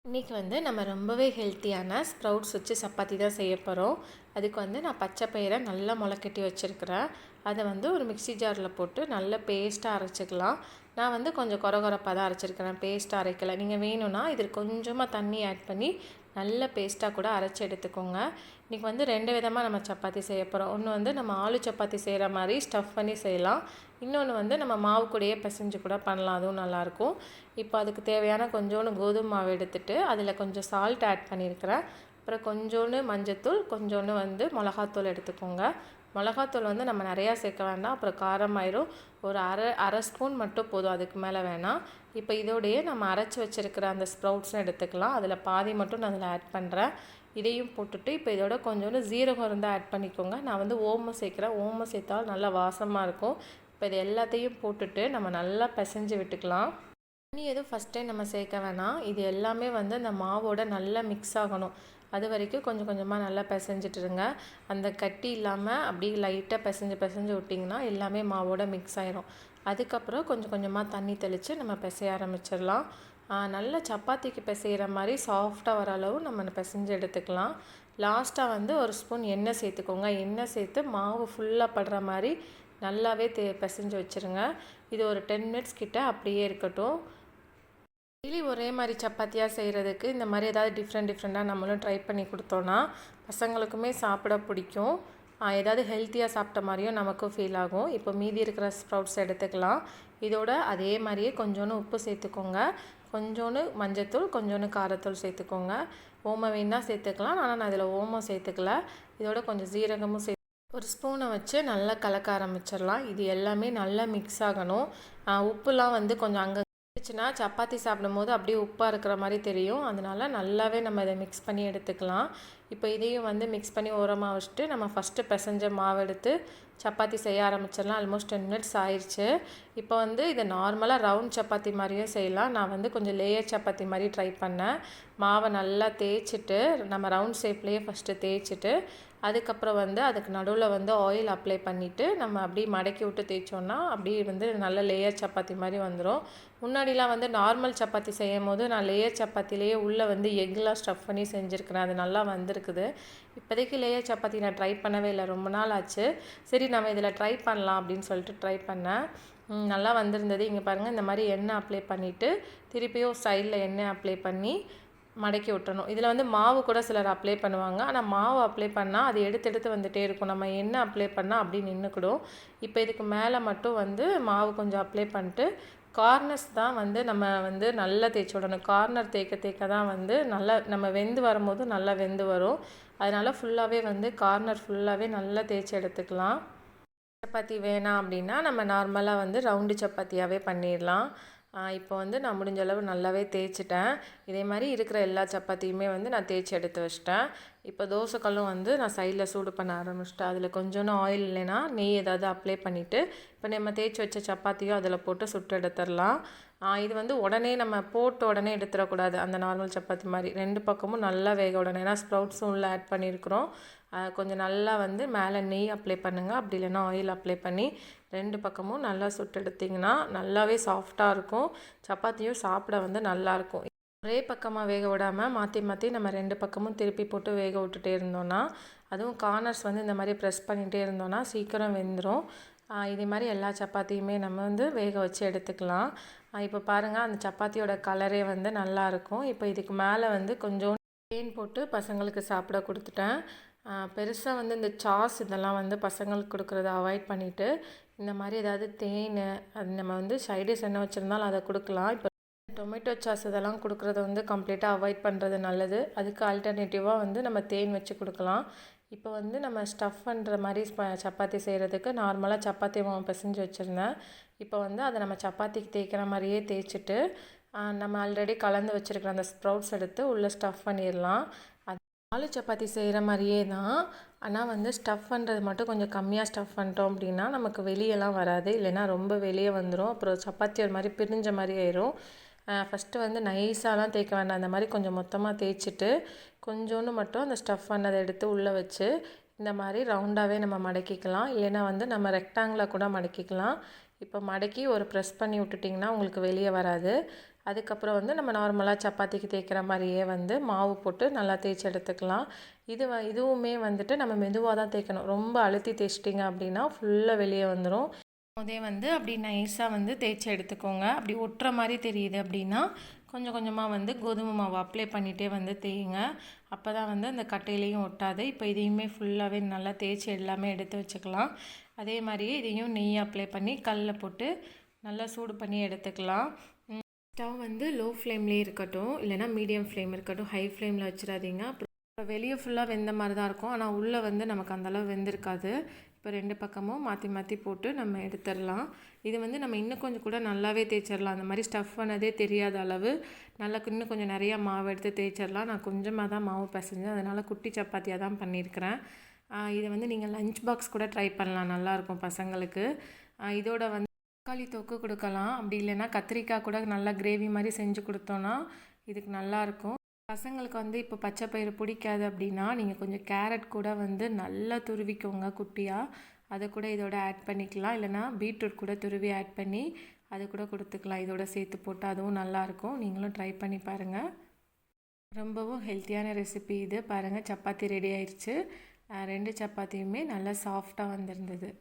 இன்றைக்கி வந்து நம்ம ரொம்பவே ஹெல்த்தியான ஸ்ப்ரவுட்ஸ் வச்சு சப்பாத்தி தான் செய்ய போகிறோம். அதுக்கு வந்து நான் பச்சை பயிரை நல்லா முளைக்கட்டி வச்சுருக்கிறேன். அதை வந்து ஒரு மிக்ஸி ஜாரில் போட்டு நல்ல பேஸ்ட்டாக அரைச்சிக்கலாம். நான் வந்து கொஞ்சம் கொரகொரப்பாக தான் அரைச்சிருக்கிறேன், பேஸ்ட்டாக அரைக்கலை. நீங்கள் வேணும்னா இதில் கொஞ்சமாக தண்ணி ஆட் பண்ணி நல்ல பேஸ்ட்டாக கூட அரைச்சி எடுத்துக்கோங்க. இன்றைக்கி வந்து 2 விதமாக நம்ம சப்பாத்தி செய்ய போகிறோம். ஒன்று வந்து நம்ம ஆலு சப்பாத்தி செய்கிற மாதிரி ஸ்டஃப் பண்ணி செய்யலாம். இன்னொன்று வந்து நம்ம மாவு கூடயே பிசைஞ்சு கூட பண்ணலாம், அதுவும் நல்லாயிருக்கும். இப்போ அதுக்கு தேவையான கொஞ்சோண்டு கோதுமை மாவு எடுத்துகிட்டு அதில் கொஞ்சம் சால்ட் ஆட் பண்ணியிருக்கிறேன். அப்புறம் கொஞ்சோண்டு மஞ்சத்தூள், கொஞ்சோண்டு வந்து மிளகாத்தூள் எடுத்துக்கோங்க. மிளகாத்தூள் வந்து நம்ம நிறையா சேர்க்க வேண்டாம், அப்புறம் காரமாயிரும். ஒரு அரை ஸ்பூன் மட்டும் போதும், அதுக்கு மேலே வேணாம். இப்போ இதோடையே நம்ம அரைச்சி வச்சுருக்கிற அந்த ஸ்ப்ரவுட்ஸும் எடுத்துக்கலாம். அதில் பாதி மட்டும் நான் அதில் ஆட் பண்ணுறேன். இதையும் போட்டுட்டு இப்போ இதோட கொஞ்சோண்டு ஜீரகம் இருந்தால் ஆட் பண்ணிக்கோங்க. நான் வந்து ஓமம் சேர்க்குறேன். ஓமம் சேர்த்தாலும் நல்லா வாசமாக இருக்கும். இப்போ இது எல்லாத்தையும் போட்டுட்டு நம்ம நல்லா பிசைஞ்சு விட்டுக்கலாம். தண்ணி எதுவும் ஃபஸ்ட் டைம் நம்ம சேர்க்க வேணாம். இது எல்லாமே வந்து அந்த மாவோட நல்லா மிக்ஸ் ஆகணும். அது வரைக்கும் கொஞ்சம் கொஞ்சமாக நல்லா பிசைஞ்சிட்டுருங்க. அந்த கட்டி இல்லாமல் அப்படியே லைட்டாக பிசைஞ்சு விட்டிங்கன்னா எல்லாமே மாவோட மிக்ஸ் ஆயிரும். அதுக்கப்புறம் கொஞ்சம் கொஞ்சமாக தண்ணி தெளித்து நம்ம பிசைய ஆரம்பிச்சிடலாம். நல்ல சப்பாத்திக்கு பிசைகிற மாதிரி சாஃப்டாக வர அளவு நம்ம பிசைஞ்சு எடுத்துக்கலாம். லாஸ்ட்டாக வந்து ஒரு ஸ்பூன் எண்ணெய் சேர்த்துக்கோங்க. எண்ணெய் சேர்த்து மாவு ஃபுல்லாக படுற மாதிரி நல்லாவே பிசைஞ்சு வச்சுருங்க. இது ஒரு 10 மினிட்ஸ் கிட்ட அப்படியே இருக்கட்டும். டெய்லி ஒரே மாதிரி சப்பாத்தியாக செய்கிறதுக்கு இந்த மாதிரி ஏதாவது டிஃப்ரெண்ட்டாக நம்மளும் ட்ரை பண்ணி கொடுத்தோன்னா பசங்களுக்குமே சாப்பிட பிடிக்கும். ஏதாவது ஹெல்த்தியாக சாப்பிட்ட மாதிரியும் நமக்கும் ஃபீல் ஆகும். இப்போ மீதி இருக்கிற ஸ்ப்ரவுட்ஸ் எடுத்துக்கலாம். இதோட அதே மாதிரியே கொஞ்சோண்டு உப்பு சேர்த்துக்கோங்க, கொஞ்சோண்டு மஞ்சத்தூள், கொஞ்சோண்டு காரத்தூள் சேர்த்துக்கோங்க. ஓமம் வேணா சேர்த்துக்கலாம், ஆனால் நான் இதில் ஓமம் சேர்த்துக்கல. இதோட கொஞ்சம் ஜீரகமும் ஒரு ஸ்பூனை வச்சு நல்லா கலக்க ஆரம்பிச்சிடலாம். இது எல்லாமே நல்லா மிக்ஸ் ஆகணும். உப்புலாம் வந்து கொஞ்சம் அங்கே இருந்துச்சுன்னா சப்பாத்தி சாப்பிடும்போது அப்படியே உப்பாக இருக்கிற மாதிரி தெரியும். அதனால் நல்லாவே நம்ம இதை மிக்ஸ் பண்ணி எடுத்துக்கலாம். இப்போ இதையும் வந்து மிக்ஸ் பண்ணி ஓரமாக வச்சுட்டு நம்ம ஃபஸ்ட்டு பிசைஞ்ச மாவு எடுத்து சப்பாத்தி செய்ய ஆரம்பிச்சிடலாம். ஆல்மோஸ்ட் 10 மினிட்ஸ் ஆயிடுச்சு. இப்போ வந்து இதை நார்மலாக ரவுண்ட் சப்பாத்தி மாதிரியும் செய்யலாம். நான் வந்து கொஞ்சம் லேயர் சப்பாத்தி மாதிரி ட்ரை பண்ணேன். மாவை நல்லா தேய்ச்சிட்டு நம்ம ரவுண்ட் ஷேப்லேயே ஃபஸ்ட்டு தேய்ச்சிட்டு அதுக்கப்புறம் வந்து அதுக்கு நடுவில் வந்து ஆயில் அப்ளை பண்ணிவிட்டு நம்ம அப்படியே மடக்கி விட்டு தேய்ச்சோன்னா அப்படியே வந்து நல்ல லேயர் சப்பாத்தி மாதிரி வந்துடும். முன்னாடிலாம் வந்து நார்மல் சப்பாத்தி செய்யும் போது நான் லேயர் சப்பாத்திலேயே உள்ளே வந்து எக்லாம் ஸ்டஃப் பண்ணி செஞ்சுருக்கிறேன். அது நல்லா வந்திருக்குது. இப்போதைக்கு லேயர் சப்பாத்தி நான் ட்ரை பண்ணவே இல்லை, ரொம்ப நாள் ஆச்சு. சரி நம்ம இதில் ட்ரை பண்ணலாம் அப்படின்னு சொல்லிட்டு ட்ரை பண்ணேன். நல்லா வந்திருந்தது. இங்கே பாருங்கள், இந்த மாதிரி எண்ணெய் அப்ளை பண்ணிவிட்டு திருப்பியும் சைடில் எண்ணெய் அப்ளை பண்ணி மடக்கி விட்டுறணும். இதில் வந்து மாவு கூட சிலர் அப்ளை பண்ணுவாங்க. ஆனால் மாவு அப்ளை பண்ணால் அது எடுத்து வந்துகிட்டே இருக்கும். நம்ம எண்ணெய் அப்ளை பண்ணால் அப்படி நின்றுக்கிடும். இப்போ இதுக்கு மேலே மட்டும் வந்து மாவு கொஞ்சம் அப்ளை பண்ணிட்டு கார்னர்ஸ் தான் வந்து நம்ம வந்து நல்லா தேய்ச்சி விடணும். கார்னர் தேய்க்க தான் வந்து நல்லா நம்ம வெந்து வரும்போது நல்லா வெந்து வரும். அதனால் ஃபுல்லாகவே வந்து கார்னர் ஃபுல்லாகவே நல்லா தேய்ச்சி எடுத்துக்கலாம். சப்பாத்தி வேணாம் அப்படின்னா நம்ம நார்மலாக வந்து ரவுண்டு சப்பாத்தியாகவே பண்ணிடலாம். இப்போ வந்து நான் முடிஞ்ச அளவு நல்லாவே தேய்ச்சிட்டேன். இதே மாதிரி இருக்கிற எல்லா சப்பாத்தியுமே வந்து நான் தேய்ச்சி எடுத்து வச்சிட்டேன். இப்போ தோசைக்கல்லும் வந்து நான் சைடில் சூடு பண்ண ஆரம்பிச்சிட்டேன். அதில் கொஞ்சோண்டு ஆயில் இல்லைன்னா நெய் ஏதாவது அப்ளை பண்ணிவிட்டு இப்போ நம்ம தேய்ச்சி வச்ச சப்பாத்தியும் அதில் போட்டு சுட்டு எடுத்துடலாம். இது வந்து உடனே நம்ம போட்டு உடனே எடுத்துடக்கூடாது. அந்த நார்மல் சப்பாத்தி மாதிரி 2 பக்கமும் நல்லா வேக விடணும். ஏன்னா ஸ்ப்ரவுட்ஸும் உள்ளே ஆட் பண்ணியிருக்கிறோம். கொஞ்சம் நல்லா வந்து மேலே நெய் அப்ளை பண்ணுங்கள், அப்படி இல்லைன்னா ஆயில் அப்ளை பண்ணி 2 பக்கமும் நல்லா சுட்டு எடுத்திங்கன்னா நல்லாவே சாஃப்டாக இருக்கும். சப்பாத்தியும் சாப்பிட வந்து நல்லாயிருக்கும். ஒரே பக்கமாக வேக விடாமல் மாற்றி நம்ம 2 பக்கமும் திருப்பி போட்டு வேக விட்டுட்டே இருந்தோன்னா, அதுவும் கார்னர்ஸ் வந்து இந்த மாதிரி ப்ரெஸ் பண்ணிகிட்டே இருந்தோன்னா சீக்கிரம் வெந்துடும். இதே மாதிரி எல்லா சப்பாத்தியுமே நம்ம வந்து வேக வச்சு எடுத்துக்கலாம். இப்போ பாருங்கள், அந்த சப்பாத்தியோட கலரே வந்து நல்லாயிருக்கும். இப்போ இதுக்கு மேலே வந்து கொஞ்சம் தேன் போட்டு பசங்களுக்கு சாப்பிட கொடுத்துட்டேன். பெருசாக வந்து இந்த சாஸ் இதெல்லாம் வந்து பசங்களுக்கு கொடுக்குறத அவாய்ட் பண்ணிவிட்டு இந்த மாதிரி ஏதாவது தேன் அது நம்ம வந்து சைடிஷ் என்ன வச்சுருந்தாலும் அதை கொடுக்கலாம். இப்போ டொமேட்டோ சாஸ் இதெல்லாம் கொடுக்குறத வந்து கம்ப்ளீட்டாக அவாய்ட் பண்ணுறது நல்லது. அதுக்கு ஆல்டர்னேட்டிவாக வந்து நம்ம தேன் வச்சு கொடுக்கலாம். இப்போ வந்து நம்ம ஸ்டஃப் பண்ணுற மாதிரி சப்பாத்தி செய்கிறதுக்கு நார்மலாக சப்பாத்தி மாவு பிசைஞ்சு வச்சுருந்தேன். இப்போ வந்து அதை நம்ம சப்பாத்திக்கு தேய்க்கிற மாதிரியே தேய்ச்சிட்டு நம்ம ஆல்ரெடி கலந்து வச்சுருக்கிற அந்த ஸ்ப்ரவுட்ஸ் எடுத்து உள்ளே ஸ்டஃப் பண்ணிடலாம். ஆலு சப்பாத்தி செய்கிற மாதிரியே தான், ஆனால் வந்து ஸ்டஃப் பண்ணுறது மட்டும் கொஞ்சம் கம்மியாக ஸ்டஃப் பண்ணிட்டோம் அப்படின்னா நமக்கு வெளியெல்லாம் வராது. இல்லைன்னா ரொம்ப வெளியே வந்துடும். அப்புறம் சப்பாத்தி ஒரு மாதிரி பிரிஞ்ச மாதிரி ஆயிரும். ஃபஸ்ட்டு வந்து நைஸாலாம் தேய்க்க வேண்டாம். அந்த மாதிரி கொஞ்சம் மொத்தமாக தேய்ச்சிட்டு கொஞ்சோண்டு மட்டும் அந்த ஸ்டஃப் பண்ணதை எடுத்து உள்ளே வச்சு இந்த மாதிரி ரவுண்டாகவே நம்ம மடக்கிக்கலாம். இல்லைன்னா வந்து நம்ம ரெக்டாங்கிளாக கூட மடக்கிக்கலாம். இப்போ மடக்கி ஒரு ப்ரெஸ் பண்ணி விட்டுட்டிங்கன்னா உங்களுக்கு வெளியே வராது. அதுக்கப்புறம் வந்து நம்ம நார்மலாக சப்பாத்திக்கு தேய்க்கிற மாதிரியே வந்து மாவு போட்டு நல்லா தேய்ச்சி எடுத்துக்கலாம். இதுவுமே வந்துட்டு நம்ம மெதுவாக தான் தேய்க்கணும். ரொம்ப அழுத்தி தேய்ச்சிட்டிங்க அப்படின்னா ஃபுல்லாக வெளியே வந்துடும். அதே வந்து அப்படி நைஸாக வந்து தேய்ச்சி எடுத்துக்கோங்க. அப்படி ஒட்டுற மாதிரி தெரியுது அப்படின்னா கொஞ்சம் கொஞ்சமாக வந்து கோதுமை மாவு அப்ளை பண்ணிகிட்டே வந்து தேயுங்க. அப்போ தான் வந்து அந்த கட்டையிலையும் ஒட்டாது. இப்போ இதையுமே ஃபுல்லாகவே நல்லா தேய்ச்சி எல்லாமே எடுத்து வச்சுக்கலாம். அதே மாதிரியே இதையும் நெய் அப்ளை பண்ணி கல்லில் போட்டு நல்லா சூடு பண்ணி எடுத்துக்கலாம். ஸ்டவ் வந்து லோ ஃப்ளேம்லேயே இருக்கட்டும், இல்லைனா மீடியம் ஃப்ளேம் இருக்கட்டும், ஹை ஃப்ளேமில் வச்சிடாதீங்க. இப்போ வெளியே ஃபுல்லாக வெந்த மாதிரி தான் இருக்கும், ஆனால் உள்ளே வந்து நமக்கு அந்தளவு வெந்திருக்காது. இப்போ 2 பக்கமும் மாற்றி மாற்றி போட்டு நம்ம எடுத்துடலாம். இது வந்து நம்ம இன்னும் கொஞ்சம் கூட நல்லாவே தேய்ச்சிடலாம். அந்த மாதிரி ஸ்டஃப் பண்ணதே தெரியாத அளவு நல்லா இன்னும் கொஞ்சம் நிறையா மாவு எடுத்து தேய்ச்சிடலாம். நான் கொஞ்சமாக தான் மாவு பிசைஞ்சேன், அதனால் குட்டி சப்பாத்தியாக தான் பண்ணியிருக்கிறேன். இதை வந்து நீங்கள் லஞ்ச் பாக்ஸ் கூட ட்ரை பண்ணலாம், நல்லாயிருக்கும் பசங்களுக்கு. இதோட வந்து தக்காளி தொக்கு கொடுக்கலாம், அப்படி இல்லைன்னா கத்திரிக்காய் கூட நல்லா கிரேவி மாதிரி செஞ்சு கொடுத்தோன்னா இதுக்கு நல்லாயிருக்கும். பசங்களுக்கு வந்து இப்போ பச்சை பயிறு பிடிக்காது அப்படின்னா நீங்கள் கொஞ்சம் கேரட் கூட வந்து நல்லா துருவிக்கோங்க குட்டியாக, அதை கூட இதோட ஆட் பண்ணிக்கலாம். இல்லைனா பீட்ரூட் கூட துருவி ஆட் பண்ணி அது கூட கொடுத்துக்கலாம், இதோட சேர்த்து போட்டு அதுவும் நல்லாயிருக்கும். நீங்களும் ட்ரை பண்ணி பாருங்கள். ரொம்பவும் ஹெல்த்தியான ரெசிபி இது. பாருங்கள், சப்பாத்தி ரெடி ஆயிடுச்சு. 2 சப்பாத்தியுமே நல்லா சாஃப்டாக வந்திருந்தது.